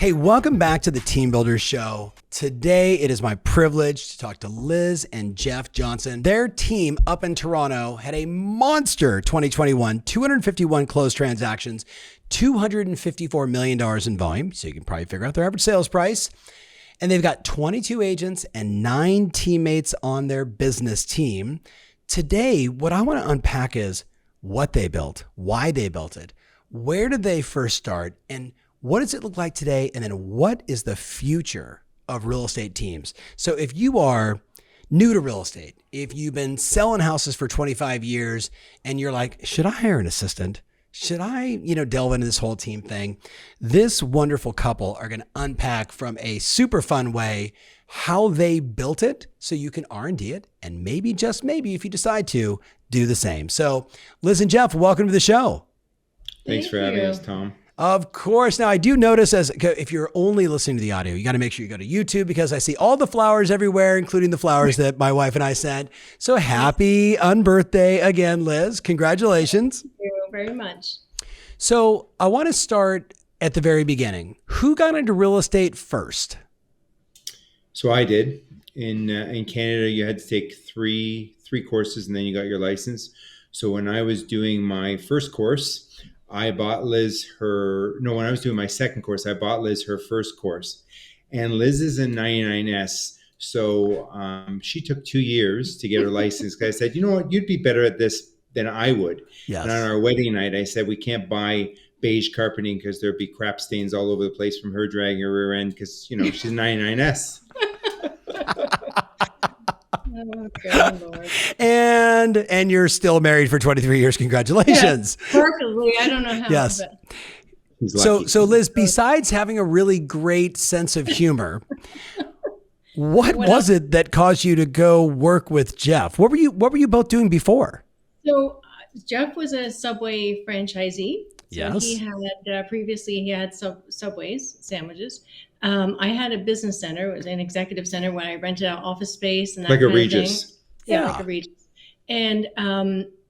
Hey, welcome back to the Team Builders Show. Today, it is my privilege to talk to Liz and Jeff Johnson. Their team up in Toronto had a monster 2021, 251 closed transactions, $254 million in volume. So you can probably figure out their average sales price. And they've got 22 agents and 9 teammates on their business team. Today, what I want to unpack is what they built, why they built it, where did they first start, and what does it look like today? And then what is the future of real estate teams? So if you are new to real estate, if you've been selling houses for 25 years and you're like, should I hire an assistant? Should I, delve into this whole team thing? This wonderful couple are going to unpack from a super fun way how they built it so you can R&D it. And maybe, just maybe, if you decide to, do the same. So Liz and Jeff, welcome to the show. Thanks for having us, Tom. Of course. Now, I do notice if you're only listening to the audio, you got to make sure you go to YouTube because I see all the flowers everywhere, including the flowers that my wife and I sent. So happy unbirthday again, Liz. Congratulations. Thank you very much. So I want to start at the very beginning. Who got into real estate first? So I did. In Canada, you had to take three courses and then you got your license. So when I was doing my first course, I bought Liz when I was doing my second course, I bought Liz her first course. And Liz is a 99S. So she took 2 years to get her license. Because I said, you know what, you'd be better at this than I would. Yes. And on our wedding night, I said, we can't buy beige carpeting because there'd be crap stains all over the place from her dragging her rear end because, she's a 99S. Oh, God, Lord. And you're still married for 23 years. Congratulations. Yes, perfectly. I don't know how. Yes. But. So Liz, besides having a really great sense of humor, what was it that caused you to go work with Jeff? What were you both doing before? So Jeff was a Subway franchisee. So Yes. He had previously he had Subways sandwiches. I had a business center. It was an executive center when I rented out office space and that Like a kind of Regis. thing. Yeah. Like a Regis. And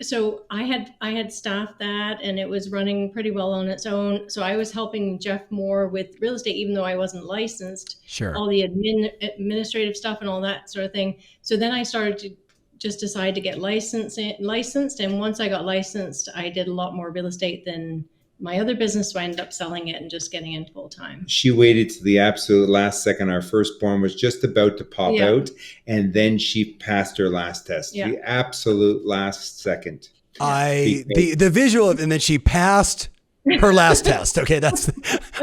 so I had staffed that, and it was running pretty well on its own. So I was helping Jeff more with real estate, even though I wasn't licensed. Sure. All the administrative stuff and all that sort of thing. So then I started to just decide to get licensed. And once I got licensed, I did a lot more real estate than my other business. So I ended up selling it and just getting in full time. She waited to the absolute last second. Our firstborn was just about to pop out, and then she passed her last test. Yeah. The absolute last second. The visual of, and then she passed her last test. Okay,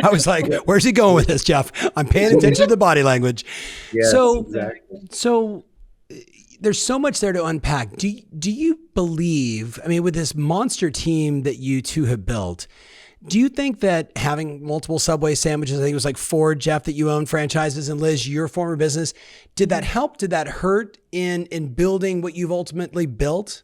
I was like, where's he going with this, Jeff? I'm paying attention to the body language. Yes, So, exactly. So there's so much there to unpack. Do you believe, with this monster team that you two have built, do you think that having multiple Subway sandwiches, I think it was like 4, Jeff, that you own franchises, and Liz, your former business, did that help? Did that hurt in building what you've ultimately built?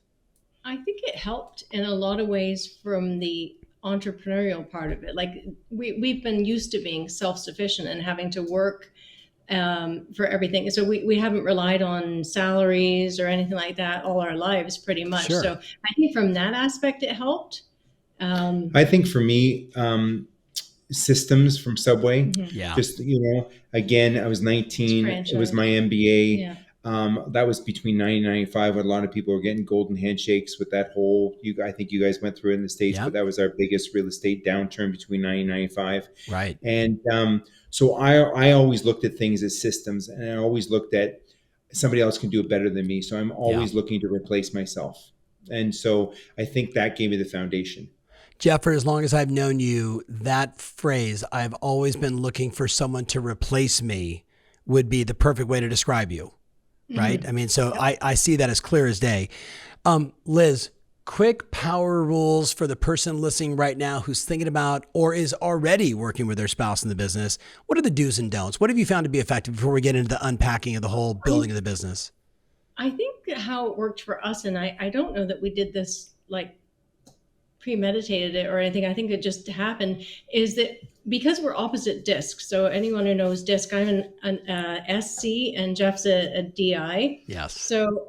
I think it helped in a lot of ways from the entrepreneurial part of it. Like we've been used to being self-sufficient and having to work for everything. So we haven't relied on salaries or anything like that all our lives pretty much. Sure. So I think from that aspect, it helped. I think for me, systems from Subway, Yeah. just, again, I was 19, it was my MBA. Yeah. That was between 90 and 95 when a lot of people were getting golden handshakes with that whole, I think you guys went through it in the States, Yep. but that was our biggest real estate downturn between 90 and 95. Right. And so I always looked at things as systems, and I always looked at somebody else can do it better than me. So I'm always looking to replace myself. And so I think that gave me the foundation. Jeff, for as long as I've known you, that phrase, I've always been looking for someone to replace me, would be the perfect way to describe you. Right? So I see that as clear as day. Liz, quick power rules for the person listening right now who's thinking about or is already working with their spouse in the business. What are the do's and don'ts? What have you found to be effective before we get into the unpacking of the whole building of the business? I think how it worked for us, and I don't know that we did this like premeditated it or anything. I think it just happened, is that because we're opposite discs. So anyone who knows disc, I'm an SC and Jeff's a DI. Yes. So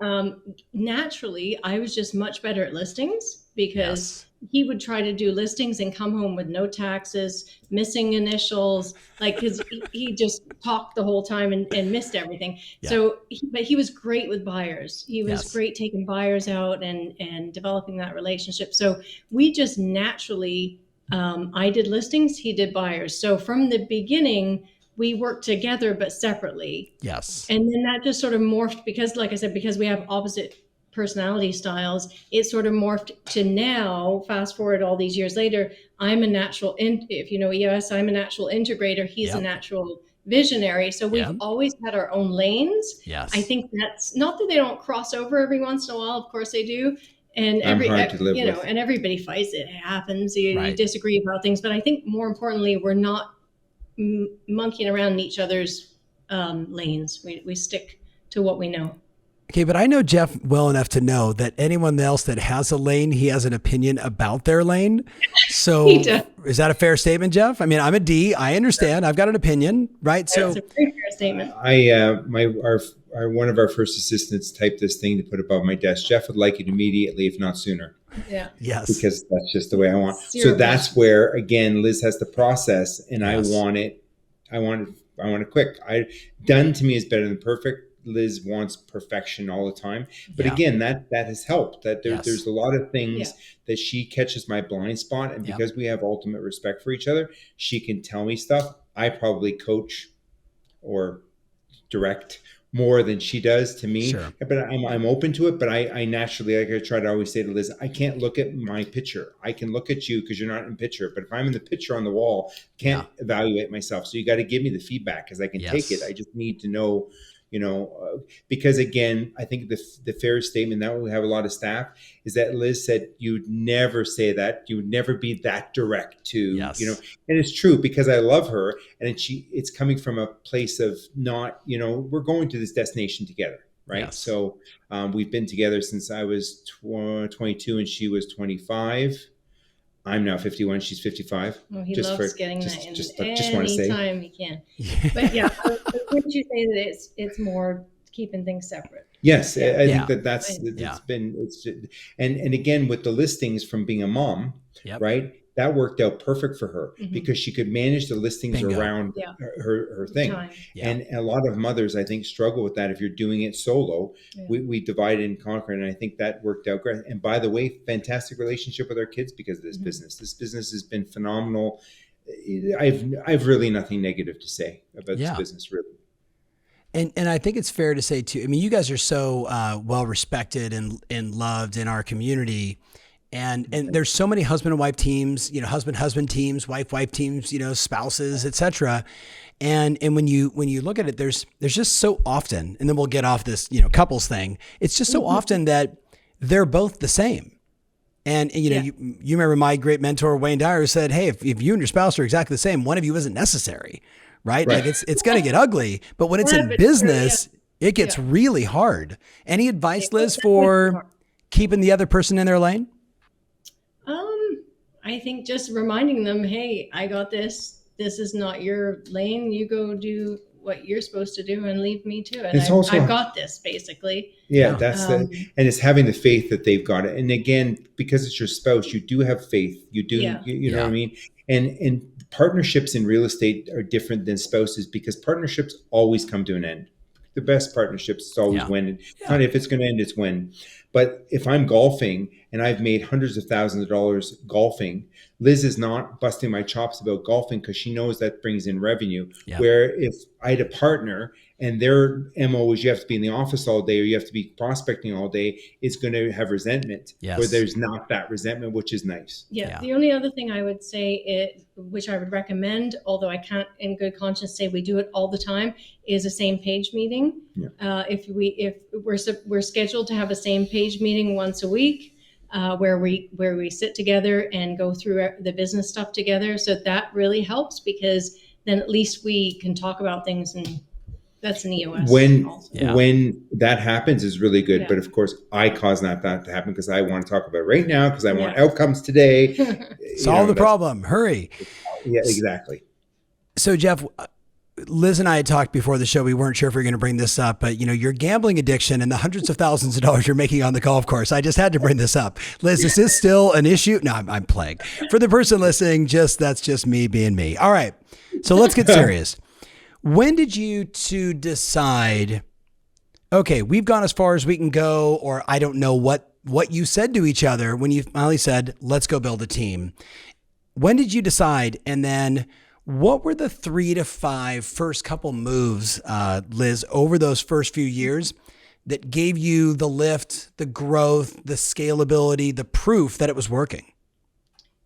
naturally, I was just much better at listings because he would try to do listings and come home with no taxes, missing initials, like because he just talked the whole time and missed everything. Yeah. So, but he was great with buyers. He was Yes. great taking buyers out and developing that relationship. So we just naturally, I did listings, he did buyers. So from the beginning, we worked together but separately. Yes. And then that just sort of morphed because, like I said, because we have opposite personality styles, it sort of morphed to now, fast forward all these years later, I'm a natural, if you know EOS, I'm a natural integrator. He's a natural visionary. So we've always had our own lanes. Yes. I think that's not that they don't cross over every once in a while. Of course they do. And hard to live with. and everybody fights. It happens. You disagree about things. But I think more importantly, we're not monkeying around in each other's lanes. We stick to what we know. Okay, but I know Jeff well enough to know that anyone else that has a lane, he has an opinion about their lane. So is that a fair statement, Jeff? I mean, I'm a D. I understand. I've got an opinion, right? So it's a very fair statement. One of our first assistants typed this thing to put above my desk. Jeff would like it immediately, if not sooner. Yeah. Yes. Because that's just the way I want. So that's where, again, Liz has the process, and I want it quick. Done to me is better than perfect. Liz wants perfection all the time. But again, that has helped. That there's a lot of things that she catches my blind spot. And because we have ultimate respect for each other, she can tell me stuff. I probably coach or direct more than she does to me. Sure. But I'm open to it. But I naturally, like I try to always say to Liz, I can't look at my picture. I can look at you because you're not in picture. But if I'm in the picture on the wall, I can't evaluate myself. So you got to give me the feedback because I can take it. I just need to know, because again, I think the fair statement that we have a lot of staff is that Liz said you'd never say that, you would never be that direct to, and it's true because I love her, and it's coming from a place of not, we're going to this destination together, right? Yes. So we've been together since I was 22 and she was 25. I'm now 51. She's 55. Well, he loves getting that in just want to say. Anytime he can. But yeah, wouldn't you say that it's more keeping things separate? Yes, I think that's and again with the listings from being a mom, right? That worked out perfect for her because she could manage the listings around her thing. And a lot of mothers, I think, struggle with that if you're doing it solo. We divide and conquer, and I think that worked out great. And by the way, fantastic relationship with our kids because of this business. This business has been phenomenal. I've really nothing negative to say about this business, really. And I think it's fair to say too, I mean, you guys are so well respected and loved in our community. And there's so many husband and wife teams, husband teams, wife teams, spouses, etc. And when you look at it, there's just so often, and then we'll get off this, couples thing. It's just so often that they're both the same. And you remember my great mentor, Wayne Dyer, said, hey, if you and your spouse are exactly the same, one of you isn't necessary, right? Like it's going to get ugly, but when it's in business, it gets really hard. Any advice, Liz, for keeping the other person in their lane? I think just reminding them, hey, I got this. This is not your lane. You go do what you're supposed to do and leave me to it. I've got this, basically. Yeah, that's and it's having the faith that they've got it. And again, because it's your spouse, you do have faith. You do, you know what I mean? And partnerships in real estate are different than spouses because partnerships always come to an end. The best partnerships is always when. Not if it's going to end, it's when. But if I'm golfing and I've made hundreds of thousands of dollars golfing, Liz is not busting my chops about golfing because she knows that brings in revenue. Yeah. Where if I had a partner and their MO is you have to be in the office all day or you have to be prospecting all day, it's going to have resentment. Yes. Where there's not that resentment, which is nice. Yeah. The only other thing I would say, which I would recommend, although I can't in good conscience say we do it all the time, is a same page meeting. Yeah. If we're scheduled to have a same page meeting once a week, where we sit together and go through the business stuff together. So that really helps because then at least we can talk about things, and that's an EOS. When that happens is really good. Yeah. But of course, I cause not that to happen because I want to talk about it right now because I want outcomes today. Solve the problem. Hurry. Yeah, exactly. So Jeff, Liz and I had talked before the show. We weren't sure if we were going to bring this up, but your gambling addiction and the hundreds of thousands of dollars you're making on the golf course. I just had to bring this up. Liz, is this still an issue? No, I'm playing. For the person listening, that's just me being me. All right. So let's get serious. When did you two decide, okay, we've gone as far as we can go, or I don't know what you said to each other when you finally said, let's go build a team? When did you decide? And then what were the 3 to 5 first couple moves, Liz, over those first few years that gave you the lift, the growth, the scalability, the proof that it was working?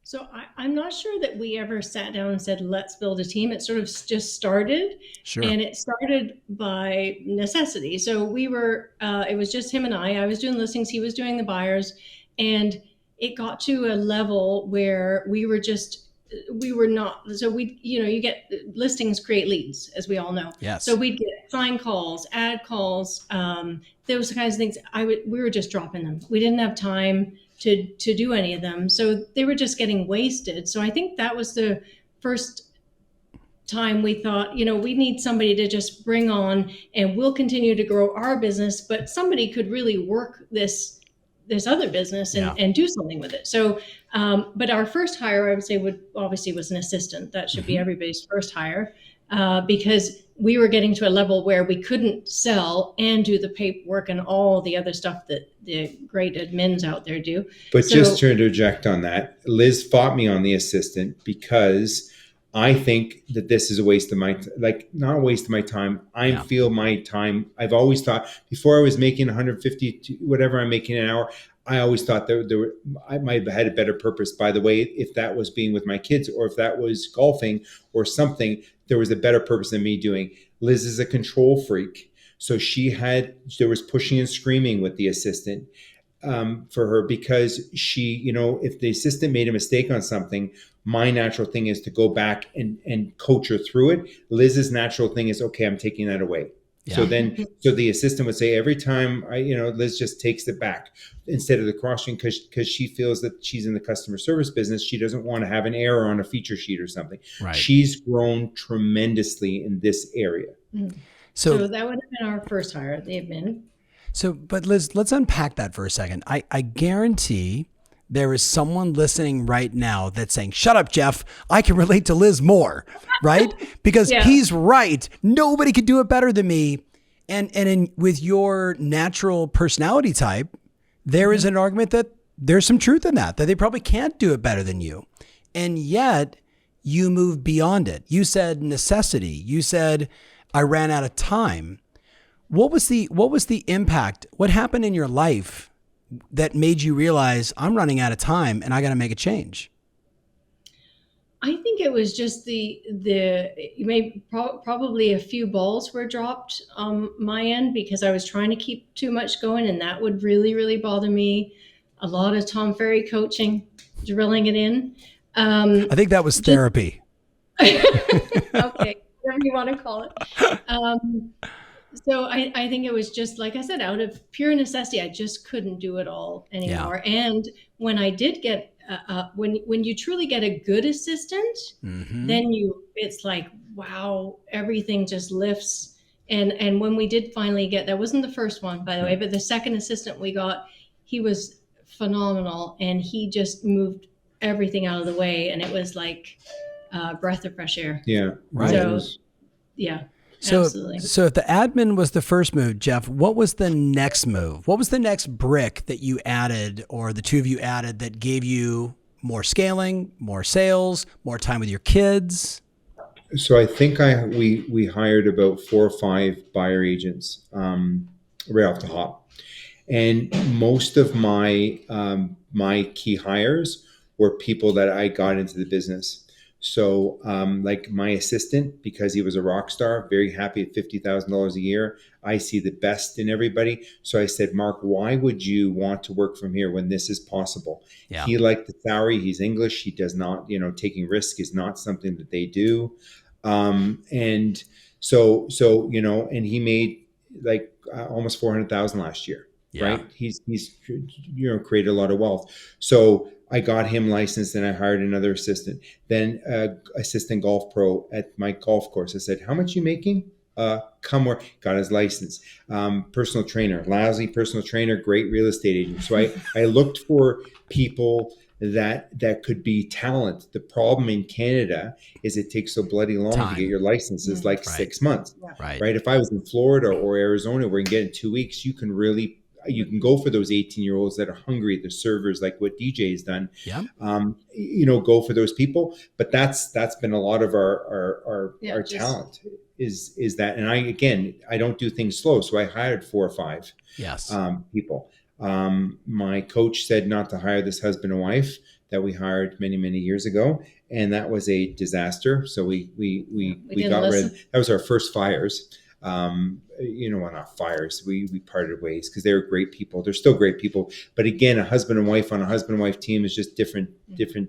So I'm not sure that we ever sat down and said, let's build a team. It sort of just started. Sure. And it started by necessity. So we were, it was just him and I was doing listings, he was doing the buyers. And it got to a level where we were not, so you get listings create leads, as we all know. Yes. So we'd get sign calls, ad calls, those kinds of things. We were just dropping them. We didn't have time to do any of them. So they were just getting wasted. So I think that was the first time we thought, we need somebody to just bring on, and we'll continue to grow our business, but somebody could really work this other business and do something with it. So, but our first hire, I would say, was an assistant. That should be everybody's first hire, because we were getting to a level where we couldn't sell and do the paperwork and all the other stuff that the great admins out there do. But just to interject on that, Liz fought me on the assistant because I think that this is a waste of my, not a waste of my time. I feel my time. I've always thought, before I was making 150 to whatever I'm making an hour, I always thought I might have had a better purpose. By the way, if that was being with my kids, or if that was golfing or something, there was a better purpose than me doing. Liz is a control freak. So there was pushing and screaming with the assistant for her, because she, if the assistant made a mistake on something, my natural thing is to go back and coach her through it. Liz's natural thing is, okay, I'm taking that away. Yeah. So the assistant would say, every time Liz just takes it back instead of the crossing, because she feels that she's in the customer service business. She doesn't want to have an error on a feature sheet or something. Right. She's grown tremendously in this area. Mm-hmm. So that would have been our first hire, the admin. So, but Liz, let's unpack that for a second. I guarantee there is someone listening right now that's saying, shut up, Jeff. I can relate to Liz more, right? Because he's right. Nobody could do it better than me. And with your natural personality type, there is an argument that there's some truth in that they probably can't do it better than you. And yet you move beyond it. You said necessity. You said, I ran out of time. What was the impact? What happened in your life that made you realize, I'm running out of time and I got to make a change? I think it was just probably a few balls were dropped on my end, because I was trying to keep too much going, and that would really, really bother me. A lot of Tom Ferry coaching, drilling it in. I think that was therapy. Okay, whatever you want to call it. So I think it was just, like I said, out of pure necessity. I just couldn't do it all anymore. Yeah. And when I did get, when you truly get a good assistant, then it's like, wow, everything just lifts. And when we did finally get, that wasn't the first one, by the way, but the second assistant we got, he was phenomenal, and he just moved everything out of the way, and it was like a breath of fresh air. Yeah, right. So, yeah. Absolutely. So if the admin was the first move, Jeff, what was the next move? What was the next brick that you added, or the two of you added, that gave you more scaling, more sales, more time with your kids? So I think we hired about 4 or 5 buyer agents right off the hop, and most of my my key hires were people that I got into the business. So like my assistant, because he was a rock star, very happy at $50,000 a year. I see the best in everybody. So I said, Mark, why would you want to work from here when this is possible? Yeah. He liked the salary. He's English. He does not, taking risk is not something that they do. And so, and he made like almost $400,000 last year. Yeah. right? He's created a lot of wealth. So I got him licensed, and I hired another assistant. Then assistant golf pro at my golf course. I said, "How much are you making? Come work." Got his license. Personal trainer, lousy personal trainer, great real estate agent. So I looked for people that could be talent. The problem in Canada is it takes so bloody long to get your license. It's like 6 months, right? If I was in Florida or Arizona, where you can get it in 2 weeks, you can go for those 18-year-olds that are hungry, the servers, like what DJ has done. Yeah. Go for those people. But that's been a lot of our talent is that. And I don't do things slow. So I hired 4 or 5 people. My coach said not to hire this husband and wife that we hired many, many years ago. And that was a disaster. So we got rid. That was our first fires. Not fires. We parted ways because they were great people. They're still great people. But again, a husband and wife on a husband and wife team is just different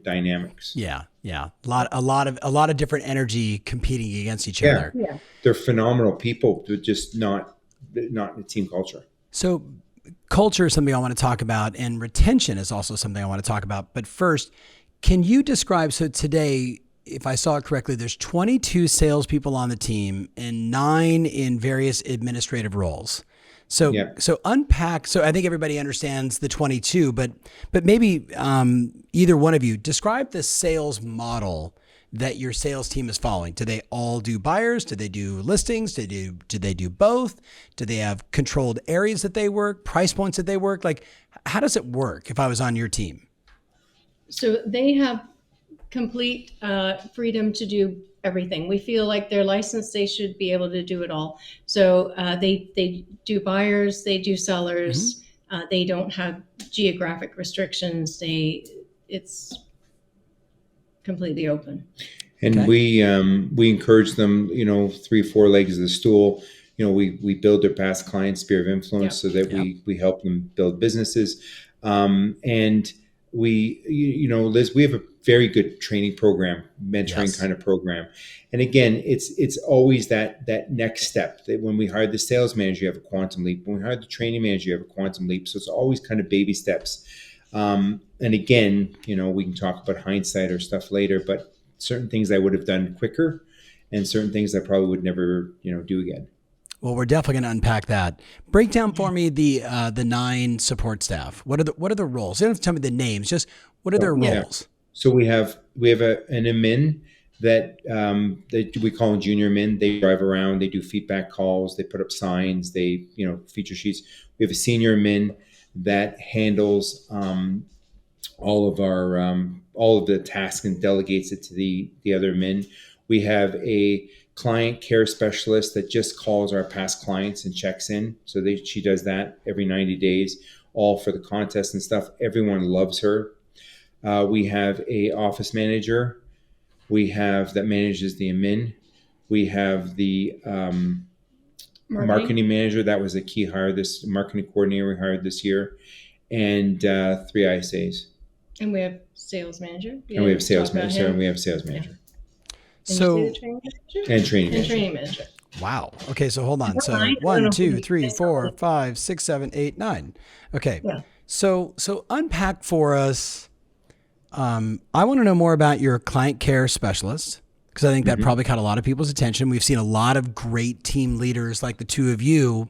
dynamics. Yeah. A lot of different energy competing against each other. Yeah. They're phenomenal people. They're just not a team culture. So culture is something I want to talk about, and retention is also something I want to talk about. But first, can you describe, so today, if I saw it correctly, there's 22 salespeople on the team and 9 in various administrative roles. So unpack. So I think everybody understands the 22, but maybe either one of you describe the sales model that your sales team is following. Do they all do buyers? Do they do listings? Do they do both? Do they have controlled areas that they work, price points that they work? Like, how does it work if I was on your team? So they have complete freedom to do everything. We feel like they're licensed, they should be able to do it all. So they do buyers, they do sellers. They don't have geographic restrictions. It's completely open. And we encourage them, 3, 4 legs of the stool. We build their past clients' sphere of influence so that we help them build businesses. And we, Liz, we have a very good training program, mentoring kind of program. And again, it's always that next step. That when we hired the sales manager, you have a quantum leap. When we hired the training manager, you have a quantum leap. So it's always kind of baby steps. And again, we can talk about hindsight or stuff later, but certain things I would have done quicker and certain things I probably would never, do again. Well, we're definitely going to unpack that. Break down for me the 9 support staff. What are the roles? You don't have to tell me the names. Just what are their roles? So we have an admin that we call them junior admin. They drive around. They do feedback calls. They put up signs. They feature sheets. We have a senior admin that handles all of the tasks and delegates it to the other admin. We have a client care specialist that just calls our past clients and checks in. So she does that every 90 days, all for the contest and stuff. Everyone loves her. We have a office manager. We have that manages the admin. We have the marketing manager. That was a key hire. This marketing coordinator we hired this year, and 3 ISAs. And we have sales manager. And we have sales manager. And we have sales manager. So training manager. Wow. Okay. So hold on. So 1, 2, 3, 4, 5, 6, 7, 8, 9. Okay. Yeah. So unpack for us. I want to know more about your client care specialist, because I think that probably caught a lot of people's attention. We've seen a lot of great team leaders like the two of you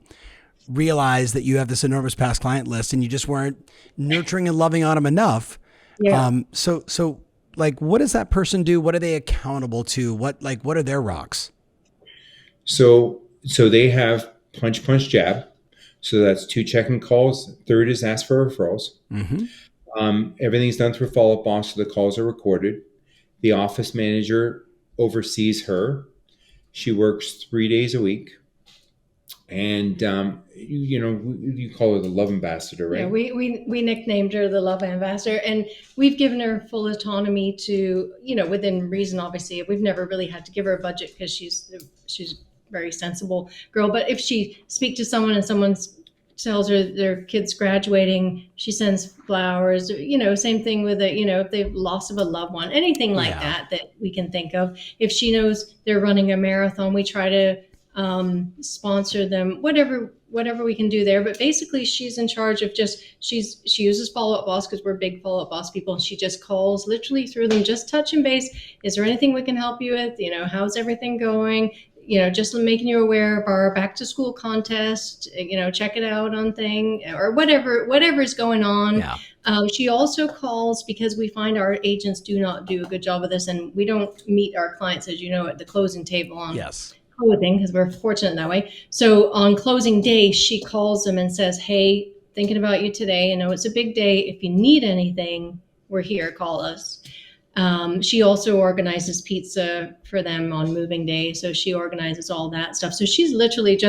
realize that you have this enormous past client list and you just weren't nurturing and loving on them enough. Yeah. So like, what does that person do? What are they accountable to? What are their rocks? So they have punch, jab. So that's 2 check-in calls. 3rd is ask for referrals. Everything's done through follow-up boss, so the calls are recorded. The office manager oversees her. She works 3 days a week. And, you call her the love ambassador, right? Yeah, we nicknamed her the love ambassador, and we've given her full autonomy to, within reason, obviously. We've never really had to give her a budget because she's a very sensible girl. But if she speaks to someone and someone tells her their kid's graduating, she sends flowers, same thing with if they've loss of a loved one, anything like that we can think of. If she knows they're running a marathon, we try to sponsor them, whatever whatever we can do there. But basically, she's in charge of she uses Follow Up Boss because we're big Follow Up Boss people. And she just calls literally through them, just touching base. Is there anything we can help you with? How's everything going? Just making you aware of our back to school contest, check it out on thing or whatever is going on. Yeah. She also calls because we find our agents do not do a good job of this, and we don't meet our clients, as you know, at the closing table on closing because we're fortunate that way. So on closing day, she calls them and says, hey, thinking about you today. I know it's a big day. If you need anything, we're here. Call us. She also organizes pizza for them on moving day. So she organizes all that stuff. So she's literally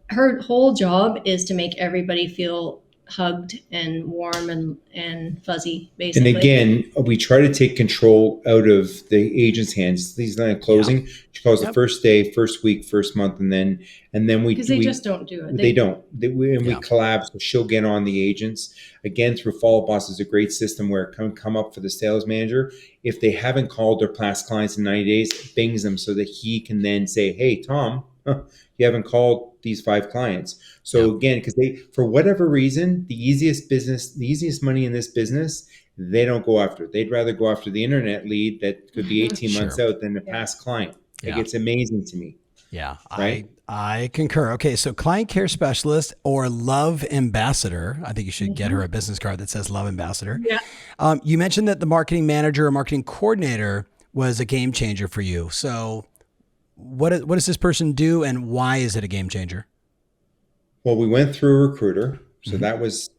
her whole job is to make everybody feel hugged and warm and fuzzy, basically. And again, we try to take control out of the agent's hands. These not closing. Yeah. She calls the first day, first week, first month, and then we because they just don't do it. They don't. We collab. So she'll get on the agents again through Follow Up Boss is a great system where it can come up for the sales manager. If they haven't called their past clients in 90 days, it bings them so that he can then say, "Hey, Tom, you haven't called these 5 clients." So again, because for whatever reason, the easiest money in this business, they don't go after. They'd rather go after the internet lead that could be 18 months out than the past client. Like it's amazing to me. Yeah, right? I concur. Okay, so client care specialist or love ambassador. I think you should get her a business card that says love ambassador. Yeah. You mentioned that the marketing manager or marketing coordinator was a game changer for you. So what does this person do and why is it a game changer? Well, we went through a recruiter. So that was,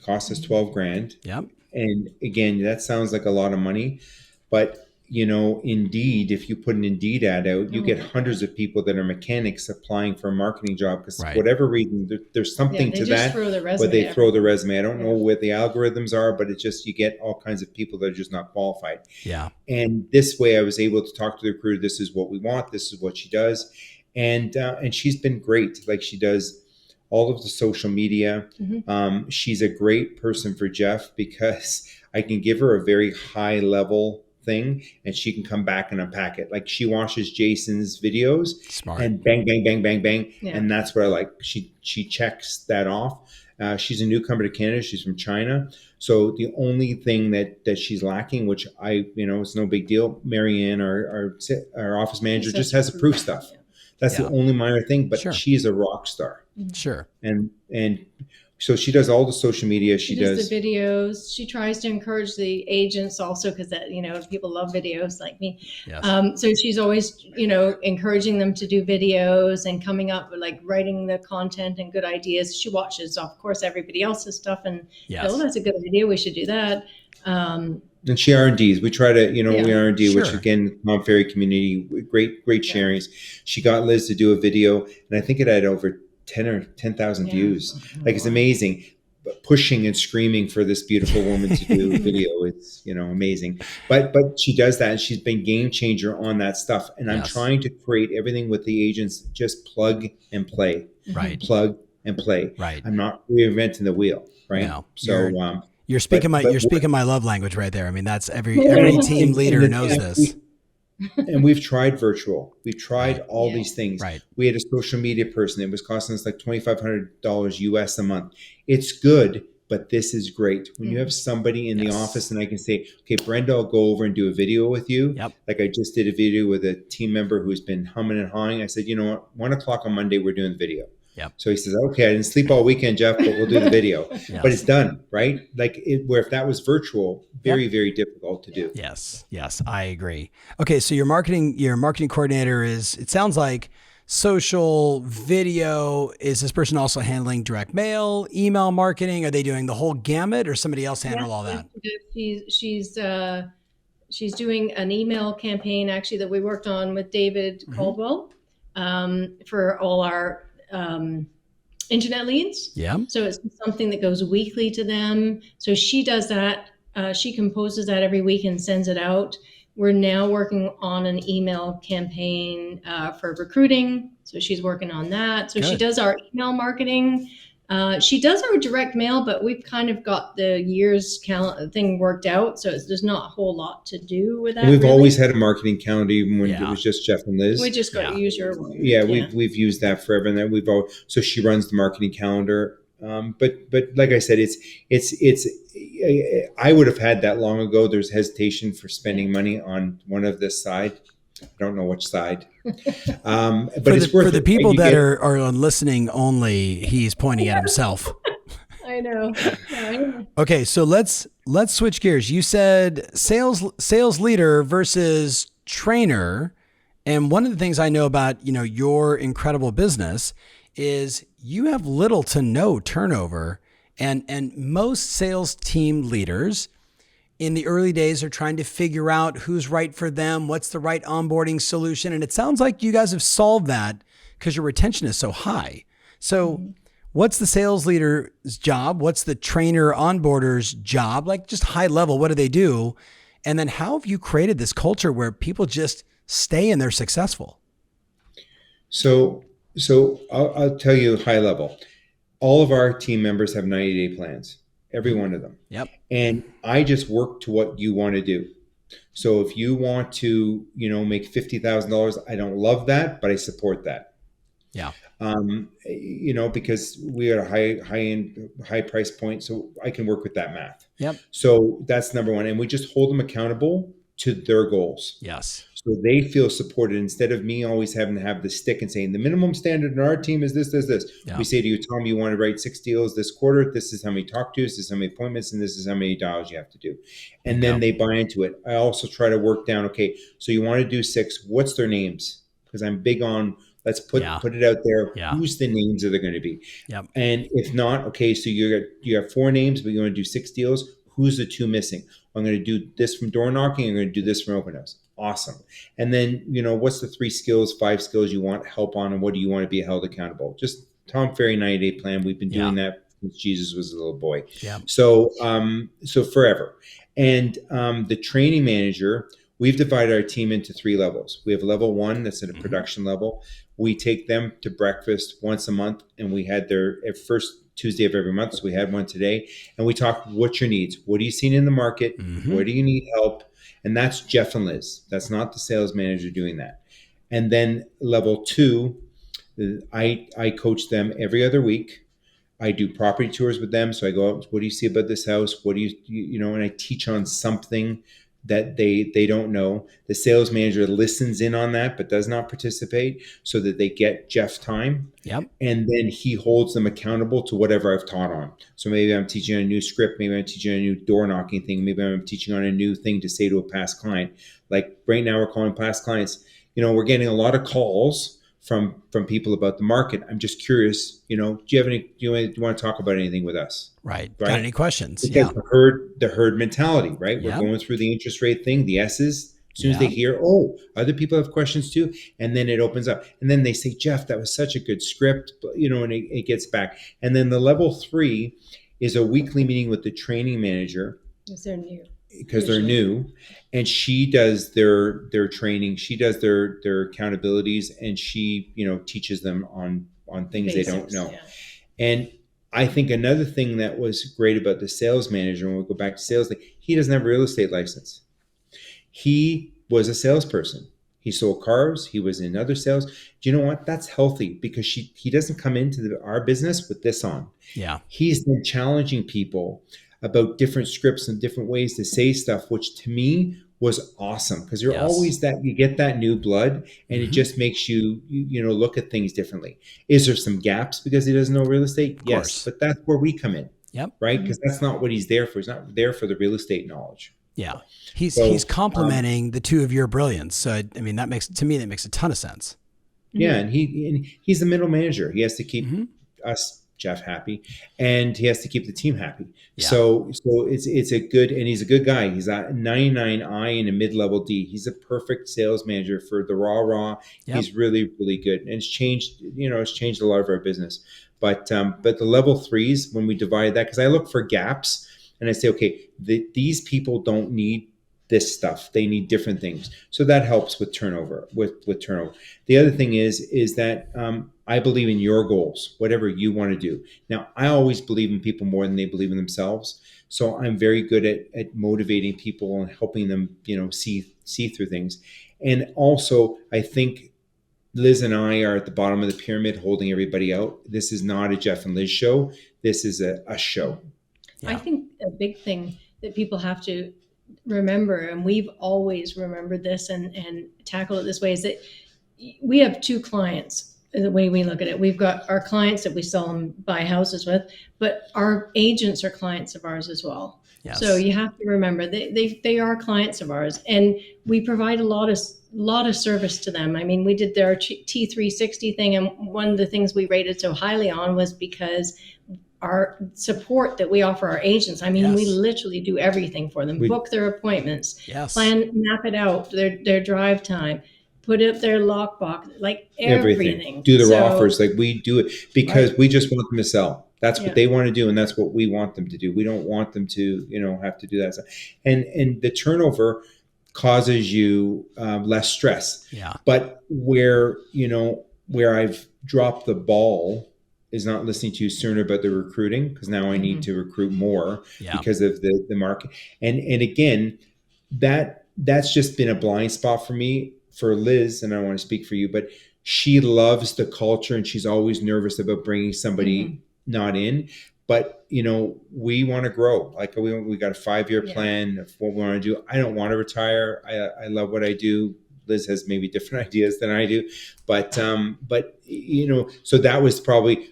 cost us 12 grand. Yep. And again, that sounds like a lot of money, but Indeed, if you put an Indeed ad out, you get hundreds of people that are mechanics applying for a marketing job because whatever reason, there's something to that, but they throw the resume. I don't know what the algorithms are, but it's just, you get all kinds of people that are just not qualified. Yeah. And this way I was able to talk to the recruiter. This is what we want. This is what she does. And she's been great. Like she does all of the social media. She's a great person for Jeff because I can give her a very high level thing and she can come back and unpack it. Like she watches Jason's videos and bang, bang, bang, bang, bang. Yeah. And that's what I like. She checks that off. She's a newcomer to Canada. She's from China. So the only thing that she's lacking, which it's no big deal. Marianne, our office manager, just has the proof stuff. Yeah. That's the only minor thing, but she's a rock star. Sure. And so she does all the social media. She does the videos. She tries to encourage the agents also because that, people love videos like me. Yes. So she's always, encouraging them to do videos and coming up with like writing the content and good ideas. She watches, of course, everybody else's stuff and that's a good idea. We should do that. And she R&Ds. We try to, we R&D, which again, Mom Ferry community, great sharings. She got Liz to do a video and I think it had over 10,000 views. Like it's amazing. But pushing and screaming for this beautiful woman to do a video, it's amazing. But she does that and she's been game changer on that stuff. And I'm trying to create everything with the agents, just plug and play. Right. Plug and play. Right. I'm not reinventing the wheel. Right. No. So you're speaking my love language right there. I mean, that's every team leader knows this. And we've tried virtual. We've tried all these things. Right. We had a social media person. It was costing us like $2,500 US a month. It's good, but this is great. When you have somebody in the office and I can say, okay, Brenda, I'll go over and do a video with you. Yep. Like I just did a video with a team member who's been humming and hawing. I said, you know what? 1:00 on Monday, we're doing the video. Yep. So he says, okay, I didn't sleep all weekend, Jeff, but we'll do the video. But it's done, right? Like where if that was virtual, very, very difficult to do. Yes, I agree. Okay, so your marketing coordinator it sounds like social, video. Is this person also handling direct mail, email marketing? Are they doing the whole gamut or somebody else handle all that? She's doing an email campaign actually that we worked on with David Caldwell for all our internet leads. Yeah. So it's something that goes weekly to them. So she does that. She composes that every week and sends it out. We're now working on an email campaign for recruiting. So she's working on that. So she does our email marketing. She does our direct mail, but we've kind of got the years thing worked out, so there's not a whole lot to do with that. And we've really. always had a marketing calendar, even when Yeah. it was just Jeff and Liz. We just got to use your one. Yeah, we've used that forever, and then so she runs the marketing calendar. But like I said, it's I would have had that long ago. There's hesitation for spending money on one of this side. I don't know which side. But it's worth for the it. people You that get- are on listening only. He's pointing at himself. I know. Yeah, I know. Okay, so let's switch gears. You said sales leader versus trainer, and one of the things I know about your incredible business is you have little to no turnover, and most sales team leaders in the early days are trying to figure out who's right for them, what's the right onboarding solution, and it sounds like you guys have solved that because your retention is so high. So. What's the sales leader's job? What's the trainer onboarder's job? Like just high level, what do they do? And then how have you created this culture where people just stay and they're successful? So I'll tell you high level. All of our team members have 90-day plans, every one of them. Yep. And I just work to what you want to do. So if you want to, make $50,000, I don't love that, but I support that. Yeah. Because we are a high price point, so I can work with that math. Yep. So that's number one. And we just hold them accountable to their goals. Yes. So they feel supported instead of me always having to have the stick and saying the minimum standard in our team is this. Yeah. We say to you, Tom, you want to write 6 deals this quarter. This is how many talk tos, this is how many appointments, and this is how many dials you have to do. And then they buy into it. I also try to work down, okay, so you want to do 6, what's their names? Because I'm big on let's put it out there. Yeah. Who's the names are they going to be? Yep. And if not, okay, so you have 4 names, but you want to do 6 deals. Who's the 2 missing? I'm going to do this from door knocking. I'm going to do this from open house. Awesome. And then, what's the 3 skills, 5 skills you want help on, and what do you want to be held accountable? Just Tom Ferry 90-day plan. We've been doing that since Jesus was a little boy. Yeah. So forever. And the training manager, we've divided our team into 3 levels. We have level 1 that's at a production level. We take them to breakfast once a month, and we had their first Tuesday of every month. So we had one today, and we talk, what's your needs? What are you seeing in the market? Mm-hmm. Where do you need help? And that's Jeff and Liz. That's not the sales manager doing that. And then level 2, I coach them every other week. I do property tours with them. So I go out, what do you see about this house? What do and I teach on something that they don't know. The sales manager listens in on that, but does not participate so that they get Jeff time. Yep. And then he holds them accountable to whatever I've taught on. So maybe I'm teaching on a new script. Maybe I'm teaching on a new door knocking thing. Maybe I'm teaching on a new thing to say to a past client. Like right now we're calling past clients. We're getting a lot of calls from people about the market. I'm just curious, do you have any, do you want to talk about anything with us? Right. Got any questions? Because the herd mentality, right? Yeah. We're going through the interest rate thing, the S's. As soon as they hear, other people have questions too. And then it opens up. And then they say, Jeff, that was such a good script, but, and it gets back. And then the level 3 is a weekly meeting with the training manager. Because they're new. Because they're new, and she does their training, she does their accountabilities, and she teaches them on things Basics, they don't know. Yeah. And I think another thing that was great about the sales manager, when we go back to sales, he doesn't have a real estate license. He was a salesperson. He sold cars. He was in other sales. Do you know what? That's healthy because he doesn't come into our business with this on. Yeah. He's been challenging people about different scripts and different ways to say stuff, which to me was awesome because you're always that you get that new blood and it just makes you look at things differently. Is there some gaps because he doesn't know real estate? Yes, but that's where we come in. Yep. Right, because that's not what he's there for. He's not there for the real estate knowledge. Yeah, he's complementing the two of your brilliance. So I mean, that makes a ton of sense. Yeah, and he's the middle manager. He has to keep us, Jeff, happy, and he has to keep the team happy. Yeah. So it's a good, and he's a good guy. He's a 99 I and a mid-level D. He's a perfect sales manager for the raw. Yep. He's really, really good, and it's changed. It's changed a lot of our business. But the level 3s, when we divide that, because I look for gaps. And I say, okay, these people don't need this stuff. They need different things. So that helps with turnover. With turnover. The other thing is that I believe in your goals, whatever you want to do. Now, I always believe in people more than they believe in themselves. So I'm very good at motivating people and helping them, see through things. And also, I think Liz and I are at the bottom of the pyramid holding everybody out. This is not a Jeff and Liz show. This is a show. Yeah. I think a big thing that people have to remember, and we've always remembered this and tackled it this way, is that we have two clients. The way we look at it, we've got our clients that we sell and buy houses with, but our agents are clients of ours as well. Yes. So you have to remember they are clients of ours, and we provide a lot of service to them. I mean, we did their T360 thing, and one of the things we rated so highly on was because our support that we offer our agents. I mean, yes. We literally do everything for them. Book their appointments, yes. Map it out, their drive time, put up their lockbox, like everything. Do their offers, like we do it because we just want them to sell. That's what they want to do, and that's what we want them to do. We don't want them to, have to do that stuff. And the turnover causes you less stress. Yeah. But where I've dropped the ball is not listening to you sooner about the recruiting, because now I need to recruit more because of the market. And again, that's just been a blind spot for me. For Liz, and I don't want to speak for you, but she loves the culture and she's always nervous about bringing somebody not in. But, we want to grow. Like we got a 5-year plan of what we want to do. I don't want to retire. I love what I do. Liz has maybe different ideas than I do, but so that was probably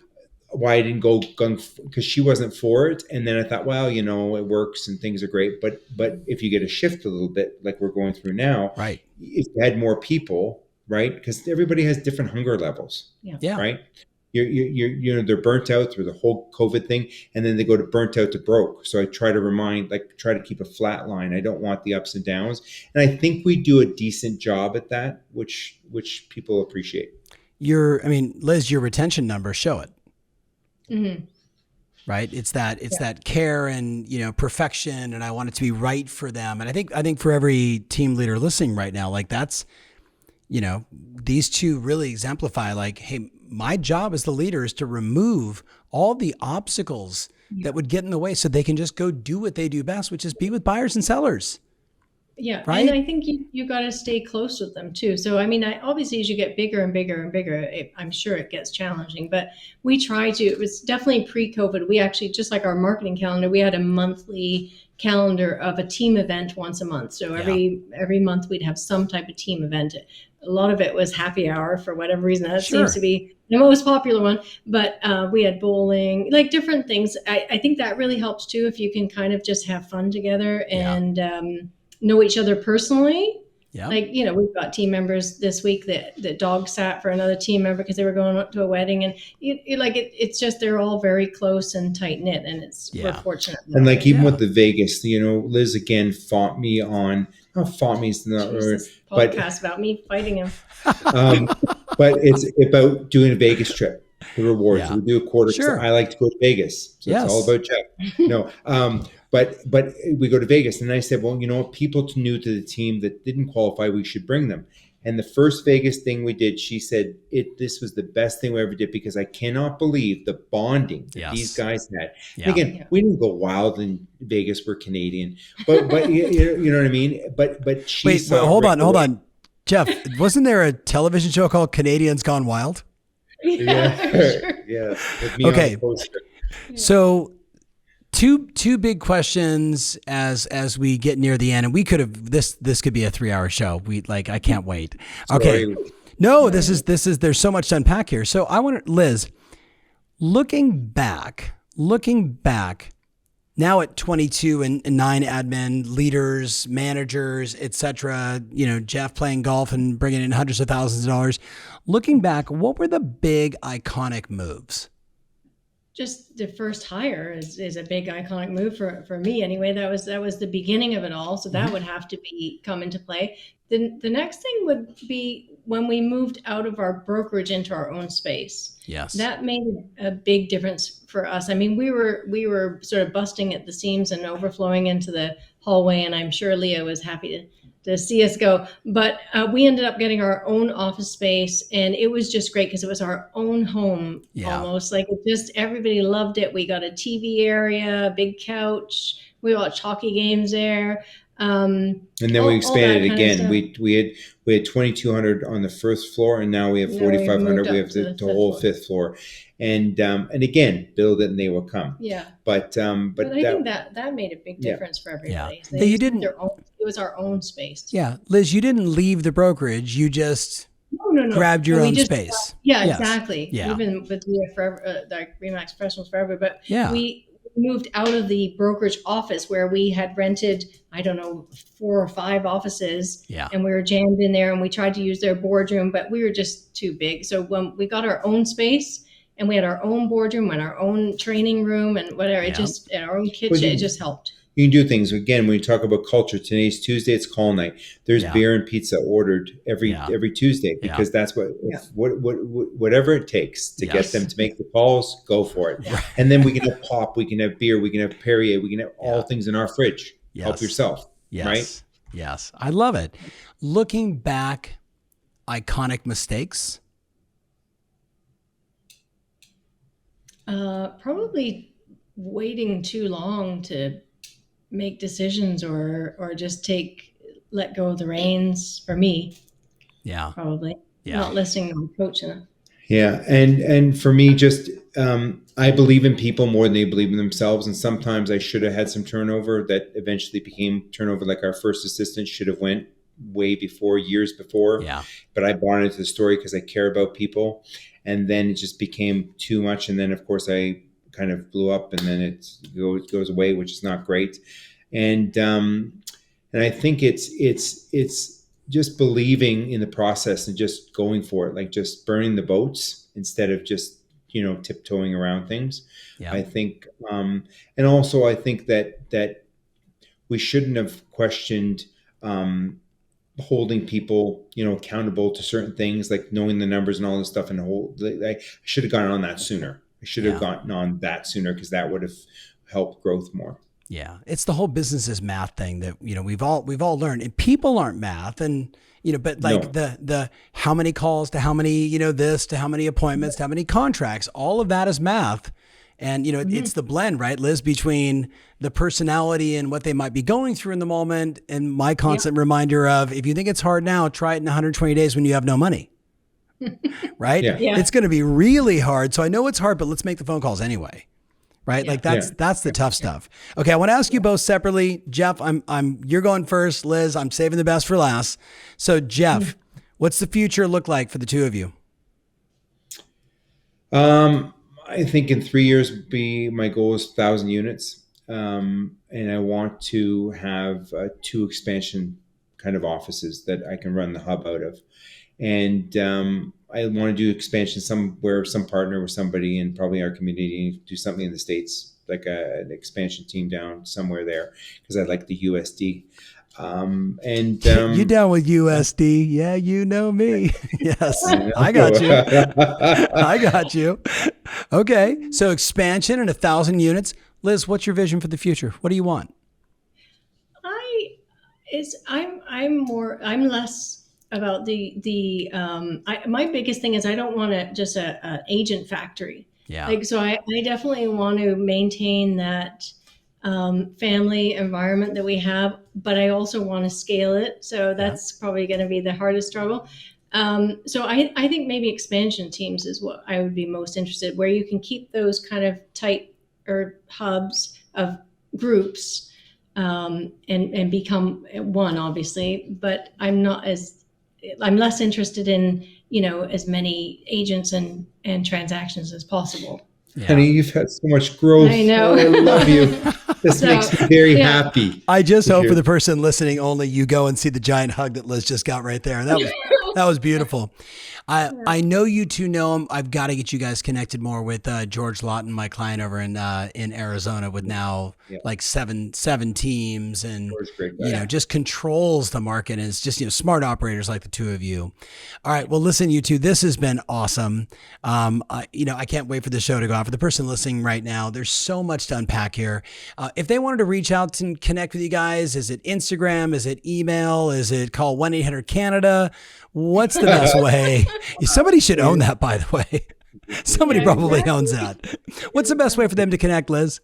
why I didn't go because she wasn't for it. And then I thought, well, it works and things are great. But if you get a shift a little bit, like we're going through now, right? If you had more people, right? Because everybody has different hunger levels, right? They're burnt out through the whole COVID thing, and then they go to burnt out to broke. So I try to keep a flat line. I don't want the ups and downs, and I think we do a decent job at that, which people appreciate. Liz, your retention numbers show it. Mm-hmm. Right. It's that care and, perfection, and I want it to be right for them. And I think for every team leader listening right now, like that's, these two really exemplify like, hey, my job as the leader is to remove all the obstacles that would get in the way so they can just go do what they do best, which is be with buyers and sellers. Yeah. Right? And I think you got to stay close with them too. So, obviously as you get bigger and bigger and bigger, I'm sure it gets challenging, but we try to. It was definitely pre-COVID. We actually, just like our marketing calendar, we had a monthly calendar of a team event once a month. So every month we'd have some type of team event. A lot of it was happy hour for whatever reason. That seems to be the most popular one, but we had bowling, like different things. I think that really helps too, if you can kind of just have fun together and, know each other personally. Yeah. Like, we've got team members this week that dog sat for another team member because they were going up to a wedding, and it's just, they're all very close and tight knit, and we're fortunate. And like, even with the Vegas, Liz again fought me on, not fought me, it's not, podcast about me fighting him. But it's about doing a Vegas trip. The rewards. Yeah. We do a quarter. Sure. I like to go to Vegas. So it's all about Jeff. No. But we go to Vegas, and I said, well, people new to the team that didn't qualify, we should bring them. And the first Vegas thing we did, she said, this was the best thing we ever did, because I cannot believe the bonding that these guys had. Yeah. Again, we didn't go wild in Vegas. We're Canadian, but you know what I mean? But she Wait, hold on. Jeff, wasn't there a television show called Canadians Gone Wild? Sure. Yeah. Okay. So two big questions as we get near the end, and we could have this could be a 3-hour show. I can't wait. Okay. Sorry. No, this is there's so much to unpack here. So I want to, Liz, looking back now at 22 and 9 admin leaders, managers, etc., Jeff playing golf and bringing in hundreds of thousands of dollars. Looking back, what were the big iconic moves? Just the first hire is a big iconic move for me anyway. That was the beginning of it all. So that would have to come into play. The next thing would be when we moved out of our brokerage into our own space. Yes. That made a big difference for us. We were sort of busting at the seams and overflowing into the hallway, and I'm sure Leah was happy to see us go. But we ended up getting our own office space, and it was just great because it was our own home almost. Like, it just, everybody loved it. We got a TV area, a big couch. We watched hockey games there. And then we expanded again. We had 2,200 on the first floor, and now we have 4,500. We have the whole fifth floor, and again, build it and they will come. Yeah. But I think that made a big difference for everybody. Yeah. You didn't. It was our own space. Yeah, Liz, you didn't leave the brokerage. You just grabbed your own space. Exactly. Yeah. Even with Forever, like Remax Professionals Forever, but we moved out of the brokerage office where we had rented, I don't know, 4 or 5 offices, and we were jammed in there, and we tried to use their boardroom, but we were just too big. So when we got our own space and we had our own boardroom and our own training room and whatever, it just, and our own kitchen, it just helped. You can do things. Again, when you talk about culture, today's Tuesday, it's call night. There's beer and pizza ordered every Tuesday, because that's whatever it takes to get them to make the calls, go for it. Right. And then we can have pop, we can have beer, we can have Perrier, we can have all things in our fridge. Help yourself. Right? Yes. I love it. Looking back, iconic mistakes. Probably waiting too long to make decisions or just let go of the reins for me. Yeah. Probably. Yeah. Not listening to my coach enough. Yeah. And for me, just, I believe in people more than they believe in themselves. And sometimes I should have had some turnover that eventually became turnover. Like our first assistant should have went way before, years before. Yeah. But I bought into the story because I care about people. And then it just became too much. And then, of course, I kind of blew up, and then it goes away, which is not great. And I think it's just believing in the process and just going for it, like just burning the boats instead of just, tiptoeing around things. Yeah. I think, and also I think that we shouldn't have questioned holding people, accountable to certain things, like knowing the numbers and all this stuff, and I should have gotten on that sooner. I should have gotten on that sooner, because that would have helped growth more. Yeah. It's the whole business is math thing that, we've all learned, and people aren't math, and, but like the how many calls to how many, this to how many appointments to how many contracts, all of that is math. And, it's the blend, right, Liz, between the personality and what they might be going through in the moment. And my constant reminder of, if you think it's hard now, try it in 120 days when you have no money. Right? Yeah. It's going to be really hard. So I know it's hard, but let's make the phone calls anyway. Right? Yeah. Like that's the tough stuff. Okay. I want to ask you both separately. Jeff, you're going first. Liz, I'm saving the best for last. So Jeff, what's the future look like for the two of you? I think in 3 years my goal is 1,000 units. And I want to have 2 expansion kind of offices that I can run the hub out of. And I want to do expansion somewhere, some partner with somebody in probably our community, do something in the States, like an expansion team down somewhere there, because I like the USD. You down with USD? Yeah, you know me. Yes, I got you. I got you. Okay, so expansion and 1,000 units. Liz, what's your vision for the future? What do you want? I'm less about my biggest thing is I don't want just an agent factory. Yeah. So I definitely want to maintain that family environment that we have, but I also want to scale it. So that's probably going to be the hardest struggle. So I think maybe expansion teams is what I would be most interested, where you can keep those kind of tight or hubs of groups and become one, obviously. But I'm less interested in, as many agents and transactions as possible. Yeah. Honey, you've had so much growth. I know. I love you. This makes me very happy. I just hope for the person listening only, you go and see the giant hug that Liz just got right there. That was That was beautiful. I know you two know him. I've got to get you guys connected more with George Lawton, my client over in Arizona, with now like seven teams, and Great guy. you know, just controls the market, and it's just, you know, smart operators like the two of you. All right, well, listen, you two, this has been awesome. You know, I can't wait for the show to go out. For the person listening right now, there's so much to unpack here. If they wanted to reach out and connect with you guys, is it Instagram? Is it email? Is it call 1-800-CANADA? What's the best way? Somebody should own that, by the way. Somebody probably owns that. What's the best way for them to connect, Liz?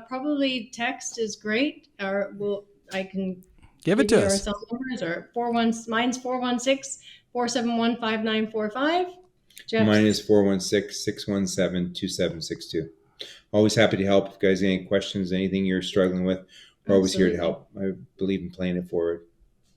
Probably text is great, or I can give it to our us. cell numbers, or mine's 416-471-5945. Jeff? Mine is 416-617-2762. Always happy to help. If you guys have any questions, anything you're struggling with, we're always here to help. I believe in playing it forward.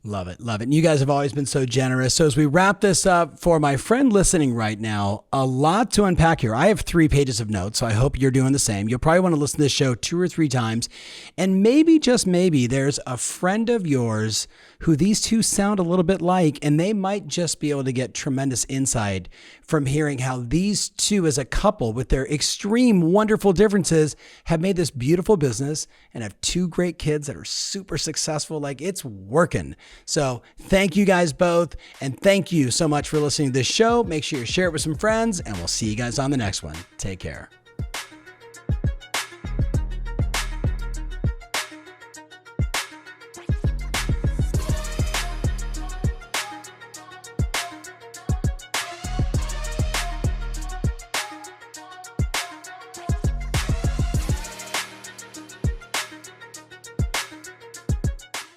Love it. Love it. And you guys have always been so generous. So as we wrap this up, for my friend listening right now, a lot to unpack here. I have 3 pages of notes, so I hope you're doing the same. You'll probably want to listen to this show 2 or 3 times. And maybe, just maybe, there's a friend of yours who these two sound a little bit like, and they might just be able to get tremendous insight from hearing how these two as a couple, with their extreme wonderful differences, have made this beautiful business and have 2 great kids that are super successful. Like, it's working. So thank you guys both. And thank you so much for listening to this show. Make sure you share it with some friends, and we'll see you guys on the next one. Take care.